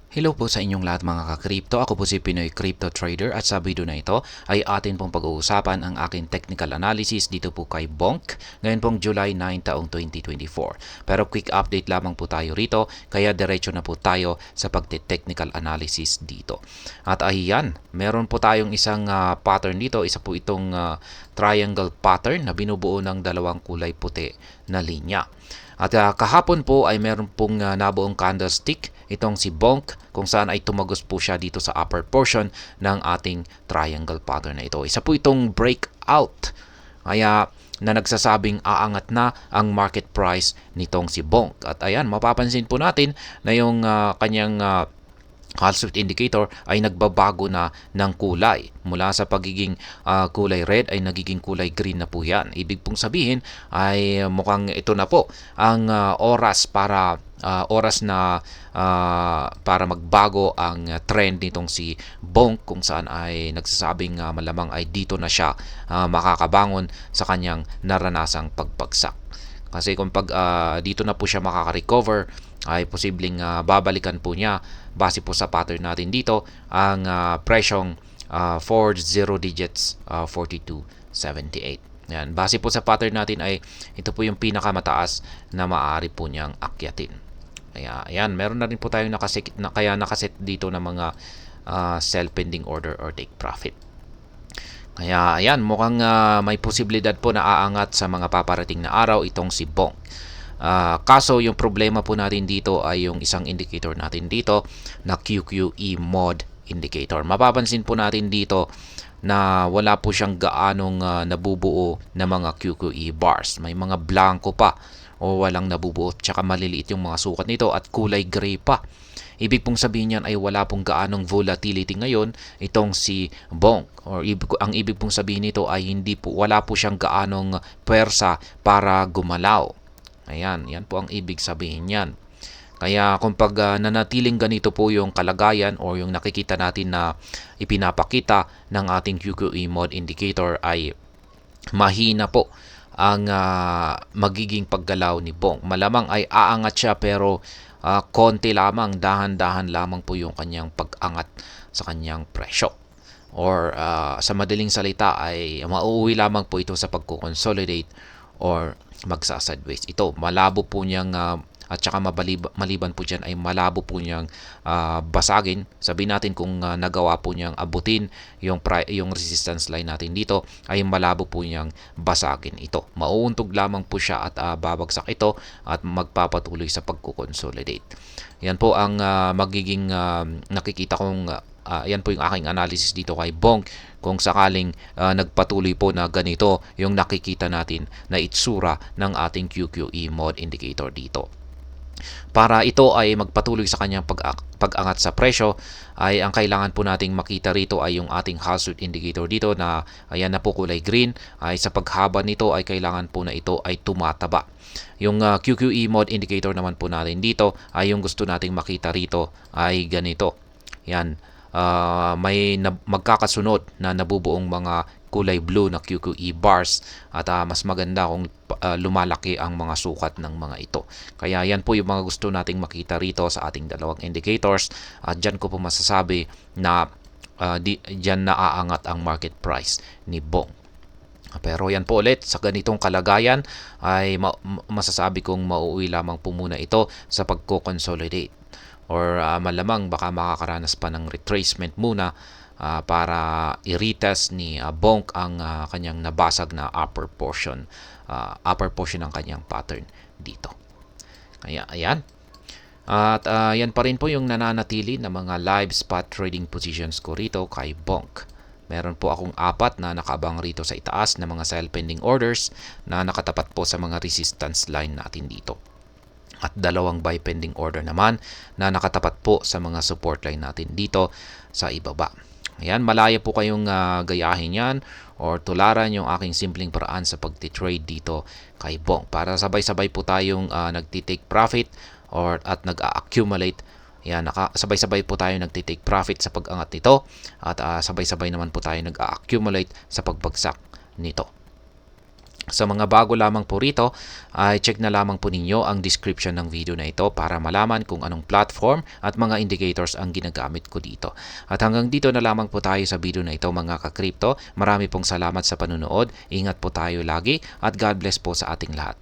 Hello po sa inyong lahat mga ka-crypto. Ako po si Pinoy Crypto Trader at sa video na ito ay atin pong pag-uusapan ang aking technical analysis dito po kay Bonk ngayon pong July 9 taong 2024. Pero quick update lamang po tayo rito kaya diretso na po tayo sa pagte-technical analysis dito. At ayan, meron po tayong isang pattern dito. Isa po itong triangle pattern na binubuo ng dalawang kulay puti na linya. At kahapon po ay meron pong nabuong candlestick itong si Bonk kung saan ay tumagos po siya dito sa upper portion ng ating triangle pattern na ito. Isa po itong breakout kaya na nagsasabing aangat na ang market price nitong si Bonk. At ayan, mapapansin po natin na yung kanyang Wall Street indicator ay nagbabago na ng kulay. Mula sa pagiging kulay red ay nagiging kulay green na po yan. Ibig pong sabihin ay mukhang ito na po ang oras para para magbago ang trend nitong si Bonk kung saan ay nagsasabing malamang ay dito na siya makakabangon sa kanyang naranasang pagbagsak. Kasi kung dito na po siya makaka-recover ay posibleng babalikan po niya base po sa pattern natin dito ang presyong 4 0 digits 4278. Yan, base po sa pattern natin ay ito po yung pinakamataas na maaari po niyang akyatin. Kaya ayan, meron na rin po tayong nakaset dito ng mga sell pending order or take profit. Kaya ayan, mukhang may posibilidad po na aangat sa mga paparating na araw itong si Bonk. Kaso yung problema po natin dito ay yung isang indicator natin dito na QQE mod indicator. Mapapansin po natin dito na wala po siyang gaanong nabubuo na mga QQE bars. May mga blanco pa o walang nabubuo, tsaka maliliit yung mga sukat nito at kulay gray pa. Ibig pong sabihin niyan ay wala pong gaanong volatility ngayon itong si Bonk. Ang ibig pong sabihin nito ay wala po siyang gaanong pwersa para gumalaw. Ayan, yan po ang ibig sabihin niyan. Kaya kung nanatiling ganito po yung kalagayan o yung nakikita natin na ipinapakita ng ating QQE mod indicator ay mahina po ang magiging paggalaw ni Bonk. Malamang ay aangat siya pero konti lamang, dahan-dahan lamang po yung kanyang pag-angat sa kanyang presyo. Or sa madaling salita ay mauuwi lamang po ito sa pagko-consolidate or magsa-sideways. Ito, malabo po niyang at saka maliban po dyan ay malabo po niyang basagin. Sabihin natin kung nagawa po niyang abutin yung resistance line natin dito ay malabo po niyang basagin ito. Mauuntog lamang po siya at babagsak ito at magpapatuloy sa pagko-consolidate. Yan po ang magiging nakikita kong yan po yung aking analysis dito kay Bonk kung sakaling nagpatuloy po na ganito yung nakikita natin na itsura ng ating QQE mod indicator dito. Para ito ay magpatuloy sa kanyang pag-angat sa presyo ay ang kailangan po nating makita rito ay yung ating Wall Street indicator dito na ayan na po kulay green ay sa paghaba nito ay kailangan po na ito ay tumataba. Yung QQE mod indicator naman po natin dito ay yung gusto nating makita rito ay ganito. Yan. May magkakasunod na nabubuong mga kulay blue na QQE bars at mas maganda kung lumalaki ang mga sukat ng mga ito. Kaya yan po yung mga gusto nating makita rito sa ating dalawang indicators at dyan ko po masasabi na dyan naaangat ang market price ni Bonk. Pero yan po ulit, sa ganitong kalagayan ay masasabi kong mauuwi lamang po muna ito sa pagko-consolidate. Or malamang baka makakaranas pa ng retracement muna para i-retest ni Bonk ang kanyang nabasag na upper portion ng kanyang pattern dito. Kaya ayan. At yan pa rin po yung nananatili na mga live spot trading positions ko rito kay Bonk. Meron po akong 4 na nakaabang rito sa itaas na mga sell pending orders na nakatapat po sa mga resistance line natin dito. At 2 buy pending order naman na nakatapat po sa mga support line natin dito sa ibaba. Ayan, malaya po kayong gayahin yan or tularan yung aking simpleng paraan sa pagtitrade dito kay Bonk. Para sabay-sabay po tayong nagtitake profit at nag-accumulate. Ayan, sabay-sabay po tayo nagtitake profit sa pag-angat nito at sabay-sabay naman po tayo nag-accumulate sa pagbagsak nito. Sa mga bago lamang po rito, ay check na lamang po ninyo ang description ng video na ito para malaman kung anong platform at mga indicators ang ginagamit ko dito. At hanggang dito na lamang po tayo sa video na ito mga ka-crypto. Marami pong salamat sa panunood. Ingat po tayo lagi at God bless po sa ating lahat.